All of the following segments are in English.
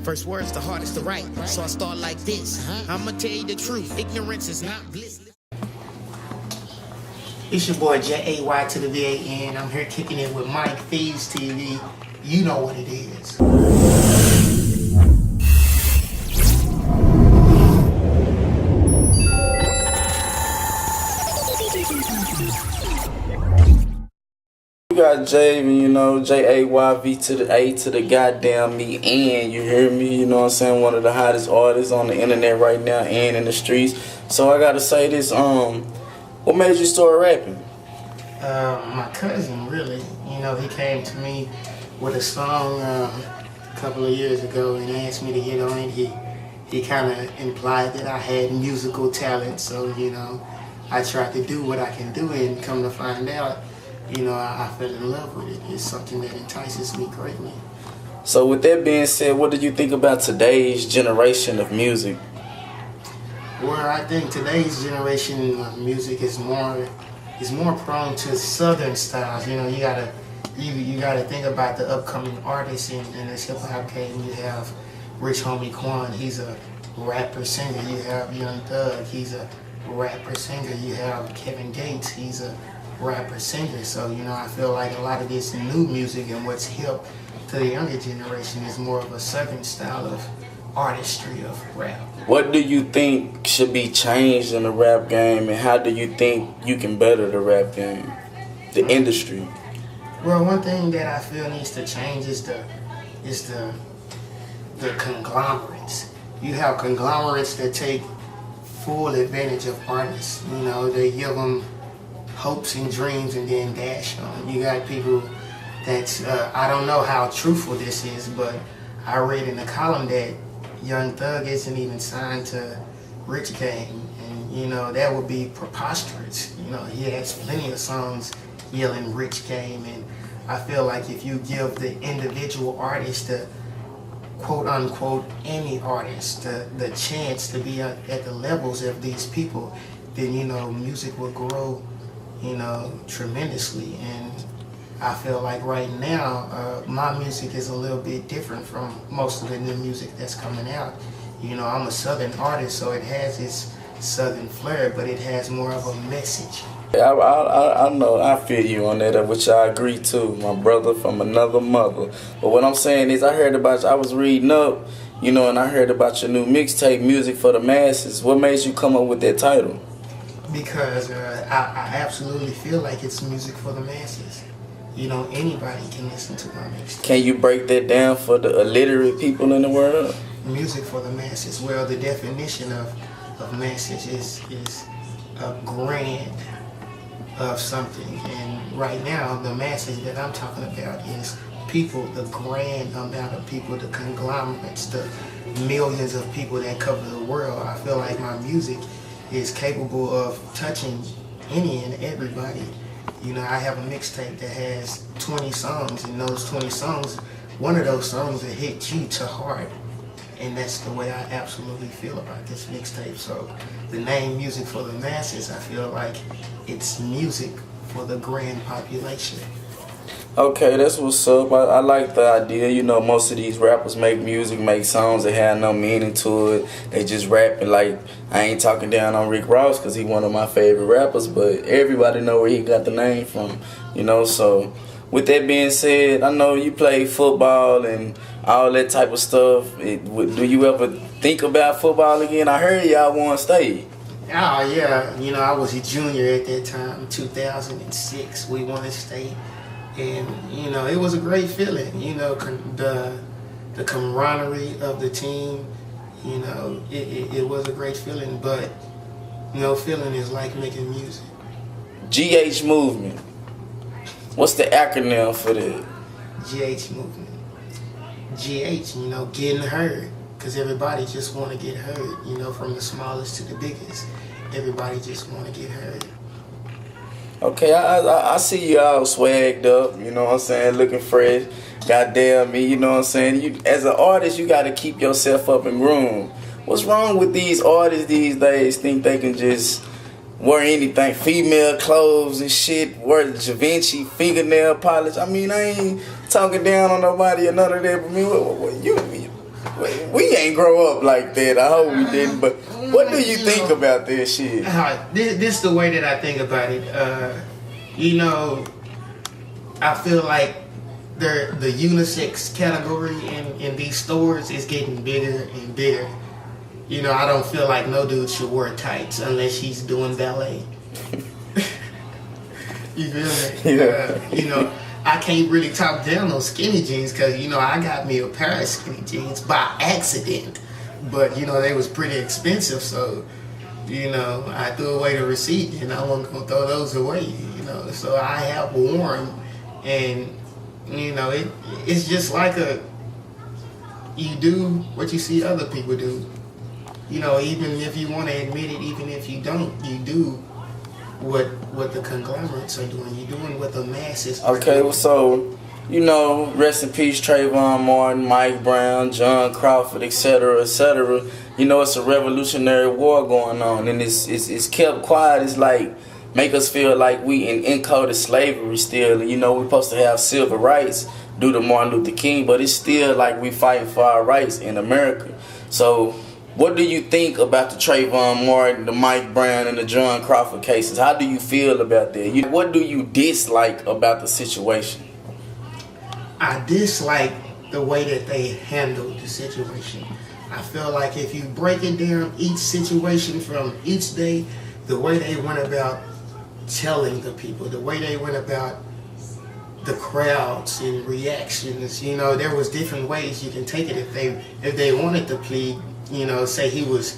First words the hardest to write, so I start like this. I'ma tell you the truth, ignorance is not bliss. It's your boy J-A-Y to the V-A-N. I'm here kicking it with MikeFeezTv. You know what it is. You got Jayvan, you know, J-A-Y-V to the A to the goddamn me, and you hear me, you know what I'm saying, one of the hottest artists on the internet right now and in the streets. So I gotta say this, what made you start rapping? My cousin, really. You know, he came to me with a song a couple of years ago and asked me to get on it. He kind of implied that I had musical talent, so, you know, I tried to do what I can do, and come to find out, you know, I fell in love with it. It's something that entices me greatly. So with that being said, what do you think about today's generation of music? Well, I think today's generation of music is more prone to southern styles. You know, you gotta think about the upcoming artists in this hip hop game. You have Rich Homie Quan, he's a rapper singer. You have Young Thug, he's a rapper singer. You have Kevin Gates, he's a rapper singer. So, you know, I feel like a lot of this new music and what's hip to the younger generation is more of a southern style of artistry of rap. What do you think should be changed in the rap game, and how do you think you can better the rap game, the industry? Well, one thing that I feel needs to change is the conglomerates. You have conglomerates that take full advantage of artists. You know, they give them hopes and dreams and then dash on. You got people that's, I don't know how truthful this is, but I read in the column that Young Thug isn't even signed to Rich Game, and, you know, that would be preposterous. You know, he has plenty of songs yelling Rich Game, and I feel like if you give the individual artist, the quote-unquote any artist, the chance to be at the levels of these people, then, you know, music will grow, you know, tremendously. And I feel like right now, my music is a little bit different from most of the new music that's coming out. You know, I'm a southern artist, so it has its southern flair, but it has more of a message. I know, I feel you on that, which I agree too, my brother from another mother. But what I'm saying is, I heard about you, I was reading up, you know, and I heard about your new mixtape, Music for the Masses. What made you come up with that title? Because I absolutely feel like it's music for the masses. You know, anybody can listen to my mixtape. Can you break that down for the illiterate people in the world? Music for the masses. Well, the definition of message is a grand of something, and right now the message that I'm talking about is people, the grand amount of people, the conglomerates, the millions of people that cover the world. I feel like my music is capable of touching any and everybody. You know, I have a mixtape that has 20 songs, and those 20 songs, one of those songs will hit you to heart. And that's the way I absolutely feel about this mixtape. So the name Music for the Masses, I feel like it's music for the grand population. Okay, that's what's up. I like the idea. You know, most of these rappers make music, make songs that have no meaning to it. They just rapping. Like, I ain't talking down on Rick Ross because he's one of my favorite rappers, but everybody know where he got the name from, you know. So with that being said, I know you play football and all that type of stuff. Do you ever think about football again? I heard y'all won state. Oh, yeah. You know, I was a junior at that time, 2006. We won state. And, you know, it was a great feeling. You know, the camaraderie of the team, you know, it was a great feeling. But, you know, feeling is like making music. GH Movement. What's the acronym for that? GH Movement. GH, you know, getting heard. Because everybody just want to get heard, you know, from the smallest to the biggest. Everybody just want to get heard. Okay, I see you all swagged up, you know what I'm saying, looking fresh. Goddamn me, you know what I'm saying. You, as an artist, you got to keep yourself up and groomed. What's wrong with these artists these days? Think they can just wear anything, female clothes and shit, wear Givenchy fingernail polish. I mean, I ain't talking down on nobody or none of that, but me, We ain't grow up like that. I hope we didn't. But what do you think about this shit? This is the way that I think about it. You know, I feel like the unisex category in these stores is getting bigger and bigger. You know, I don't feel like no dude should wear tights unless he's doing ballet. You feel me? Yeah. You know, I can't really talk down on skinny jeans because, you know, I got me a pair of skinny jeans by accident. But, you know, they was pretty expensive, so, you know, I threw away the receipt and I wasn't going to throw those away, you know. So I have worn, and, you know, it's just like you do what you see other people do. You know, even if you want to admit it, even if you don't, you do what the conglomerates are doing. You're doing what the masses are Okay, doing. so, you know, rest in peace, Trayvon Martin, Mike Brown, John Crawford, etc., etc. You know, it's a revolutionary war going on, and it's kept quiet. It's like make us feel like we in encoded slavery still. You know, we're supposed to have civil rights due to Martin Luther King, but it's still like we fighting for our rights in America. So, what do you think about the Trayvon Martin, the Mike Brown, and the John Crawford cases? How do you feel about that? What do you dislike about the situation? I dislike the way that they handled the situation. I feel like if you break it down, each situation from each day, the way they went about telling the people, the way they went about the crowds and reactions, you know, there was different ways you can take it. If they wanted to plead, you know, say he was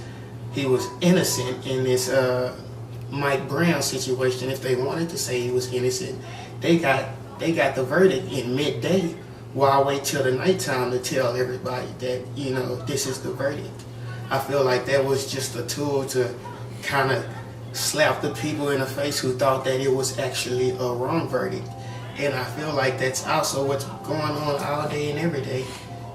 innocent in this Mike Brown situation. If they wanted to say he was innocent, they got the verdict in midday. While I wait till the nighttime to tell everybody that, you know, this is the verdict. I feel like that was just a tool to kind of slap the people in the face who thought that it was actually a wrong verdict. And I feel like that's also what's going on all day and every day.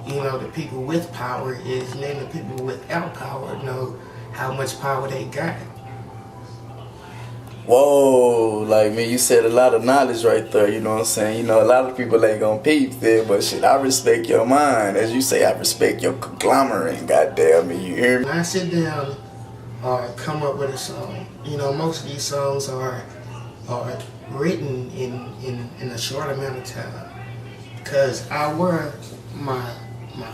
You know, the people with power is letting the people without power know how much power they got. Whoa, like, man, you said a lot of knowledge right there, you know what I'm saying? You know, a lot of people ain't gonna peep there, but shit, I respect your mind. As you say, I respect your conglomerate, goddamn me, you hear me? When I sit down or come up with a song, you know, most of these songs are written in a short amount of time. Because I wear my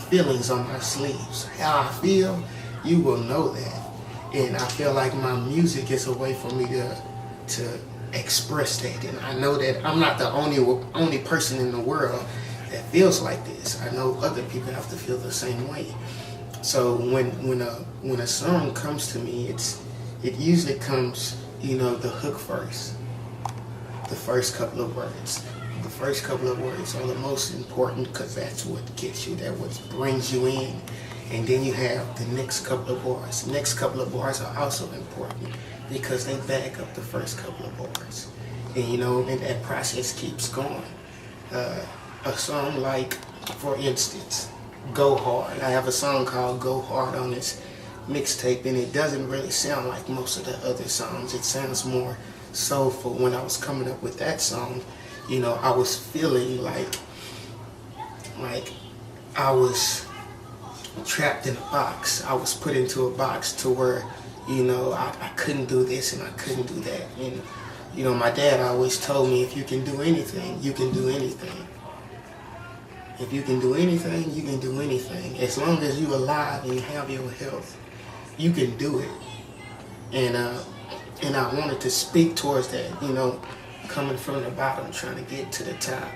feelings on my sleeves. How I feel, you will know that. And I feel like my music is a way for me to express that. And I know that I'm not the only person in the world that feels like this. I know other people have to feel the same way. So when a song comes to me, it usually comes, you know, the hook first. The first couple of words. The first couple of words are the most important because that's what gets you, that's what brings you in. And then you have the next couple of bars. The next couple of bars are also important because they back up the first couple of bars. And you know, and that process keeps going. A song like, for instance, Go Hard. I have a song called Go Hard on this mixtape, and it doesn't really sound like most of the other songs. It sounds more soulful. When I was coming up with that song, you know, I was feeling like I was trapped in a box. I was put into a box to where, you know, I couldn't do this and I couldn't do that. And, you know, my dad always told me, if you can do anything, you can do anything. If you can do anything, you can do anything. As long as you're alive and you have your health, you can do it. And I wanted to speak towards that, you know, coming from the bottom, trying to get to the top.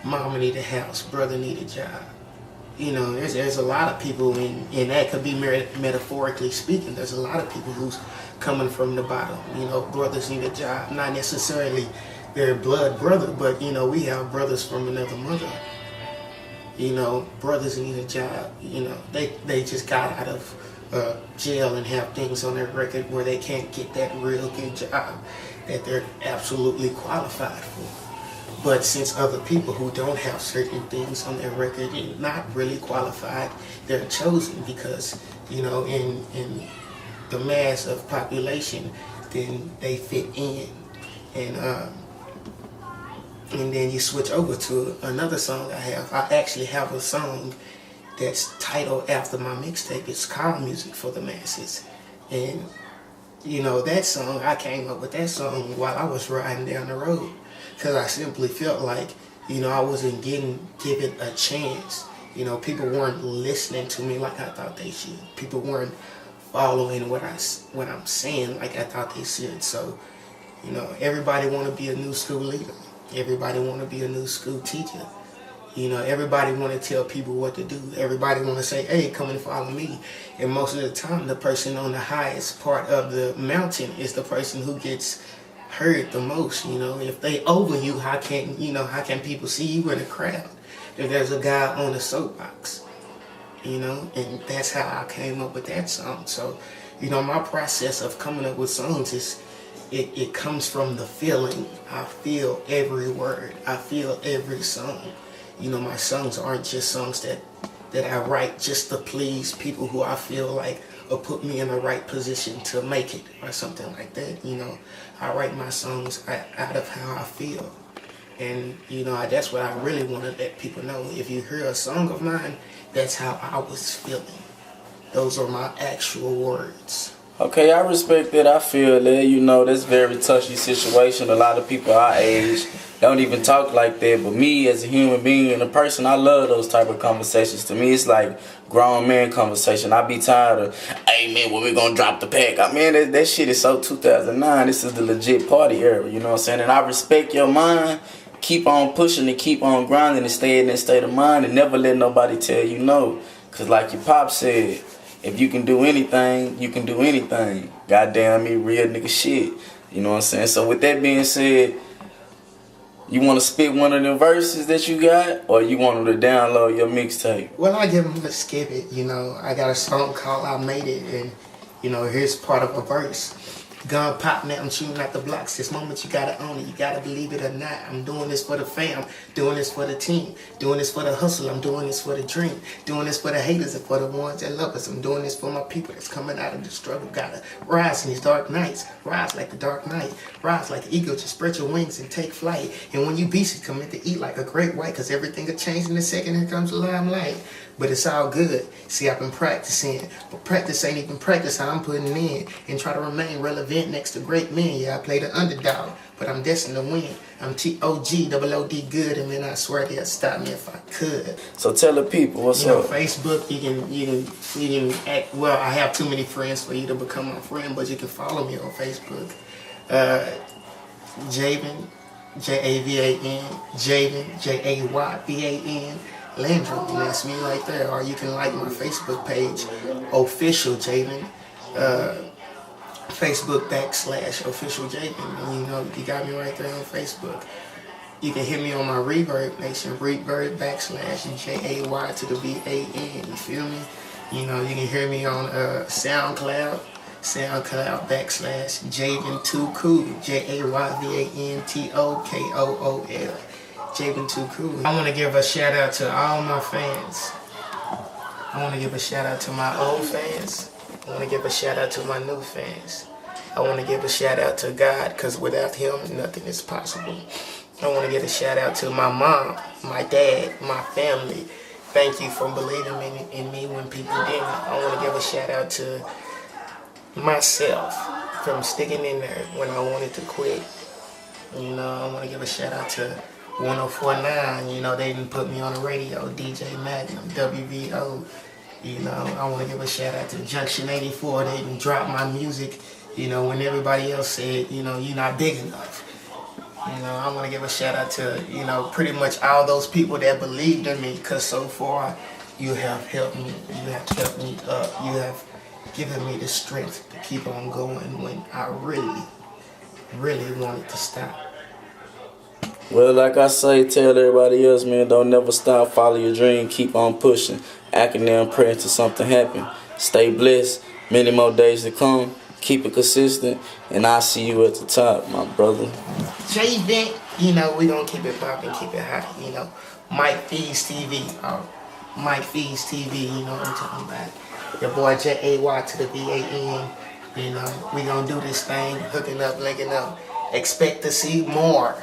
Mama need a house, brother need a job. You know, there's a lot of people, and that could be metaphorically speaking, there's a lot of people who's coming from the bottom. You know, brothers need a job, not necessarily their blood brother, but, you know, we have brothers from another mother. You know, brothers need a job. You know, they just got out of jail and have things on their record where they can't get that real good job that they're absolutely qualified for. But since other people who don't have certain things on their record and not really qualified, they're chosen because, you know, in the mass of population, then they fit in. And then you switch over to another song I have. I actually have a song that's titled after my mixtape. It's called Music for the Masses. And, you know, that song, I came up with that song while I was riding down the road. Because I simply felt like, you know, I wasn't given a chance. You know, people weren't listening to me like I thought they should. People weren't following what I'm saying like I thought they should. So, you know, everybody want to be a new school leader. Everybody want to be a new school teacher. You know, everybody want to tell people what to do. Everybody want to say, hey, come and follow me. And most of the time, the person on the highest part of the mountain is the person who gets heard the most. You know, if they over you, how can people see you in a crowd? If there's a guy on a soapbox, you know, and that's how I came up with that song. So, you know, my process of coming up with songs is, it comes from the feeling. I feel every word. I feel every song. You know, my songs aren't just songs that I write just to please people who I feel like or put me in the right position to make it or something like that. You know, I write my songs out of how I feel. And, you know, that's what I really want to let people know. If you hear a song of mine, that's how I was feeling. Those are my actual words. Okay, I respect that. I feel that, you know, that's a very touchy situation. A lot of people our age don't even talk like that. But me, as a human being and a person, I love those type of conversations. To me, it's like grown man conversation. I be tired of, hey, man, when we gonna drop the pack? I mean, that shit is so 2009. This is the legit party era, you know what I'm saying? And I respect your mind. Keep on pushing and keep on grinding and stay in that state of mind and never let nobody tell you no. Because like your pop said, if you can do anything, you can do anything. Goddamn me, real nigga shit. You know what I'm saying? So with that being said, you want to spit one of them verses that you got, or you want them to download your mixtape? Well, I give them a skip it. You know, I got a song called I Made It, and, you know, here's part of a verse. Gun pop now, I'm shooting at the blocks. This moment you gotta own it, you gotta believe it or not. I'm doing this for the fam, doing this for the team, doing this for the hustle, I'm doing this for the dream, doing this for the haters and for the ones that love us. I'm doing this for my people that's coming out of the struggle. Gotta rise in these dark nights, rise like the dark night, rise like an eagle, just spread your wings and take flight. And when you beast it, commit to eat like a great white, cause everything will change in a second, here comes the limelight. But it's all good. See, I've been practicing, but practice ain't even practice how I'm putting in, and try to remain relevant next to great men. Yeah, I play the underdog, but I'm destined to win. I'm T-O-G, double O-D good, and then I swear they'll stop me if I could. So tell the people what's up. Facebook, you can act, well, I have too many friends for you to become my friend, but you can follow me on Facebook. Jayvan, J-A-V-A-N, Jayvan, J-A-Y-V-A-N. Landry, and that's me right there. Or you can like my Facebook page, Official Jayvan, Facebook / Official Jayvan. And you know, you got me right there on Facebook. You can hit me on my Reverb Nation, Reverb / J-A-Y to the V-A-N. You feel me? You know, you can hear me on SoundCloud / Jayvan Too Cool, JayvanTokool. Jayvan Too Cool. I want to give a shout out to all my fans. I want to give a shout out to my old fans. I want to give a shout out to my new fans. I want to give a shout out to God, because without Him, nothing is possible. I want to give a shout out to my mom, my dad, my family. Thank you for believing in me when people didn't. I want to give a shout out to myself from sticking in there when I wanted to quit. You know, I want to give a shout out to 104.9, you know, they didn't put me on the radio, DJ Magnum, WVO, you know, I want to give a shout out to Junction 84, they didn't drop my music, you know, when everybody else said, you know, you're not big enough. You know, I want to give a shout out to, you know, pretty much all those people that believed in me, because so far you have helped me, you have kept me up, you have given me the strength to keep on going when I really, really wanted to stop. Well, like I say, tell everybody else, man, don't never stop, follow your dream, keep on pushing, acting there and praying till something happen. Stay blessed, many more days to come, keep it consistent, and I'll see you at the top, my brother. Jayvan, you know, we gonna keep it popping, keep it hot, you know. MikeFeezTv, MikeFeezTV, you know what I'm talking about. Your boy J-A-Y to the V-A-N, you know, we gonna do this thing, hooking up, linking up. Expect to see more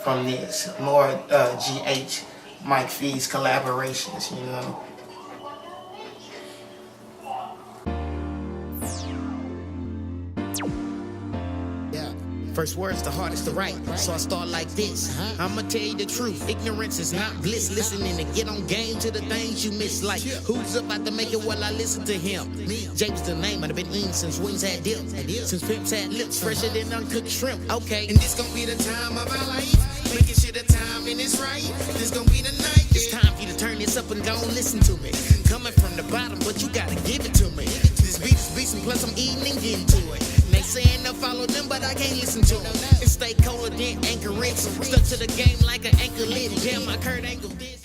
from this, more GH Mike Feez collaborations, you know. First words the hardest to write, so I start like this. I'ma tell you the truth, ignorance is not bliss. Listening to get on game to the things you miss. Like, who's about to make it while I listen to him? Jay was the name, I've been eating since wings had dip. Since pimps had lips, fresher than uncooked shrimp. Okay, and this gon' be the time of our life. Making sure the timing is right. This gon' be the night. It's time for you to turn this up and don't listen to me. Coming from the bottom, but you gotta give it to me. This beat is beastin', plus I'm eating and getting to it. And they saying to follow them, but I can't listen to them. And stay colder than anchorage. Stuck to the game like an anchor lid. Damn, I Kurt Angle this.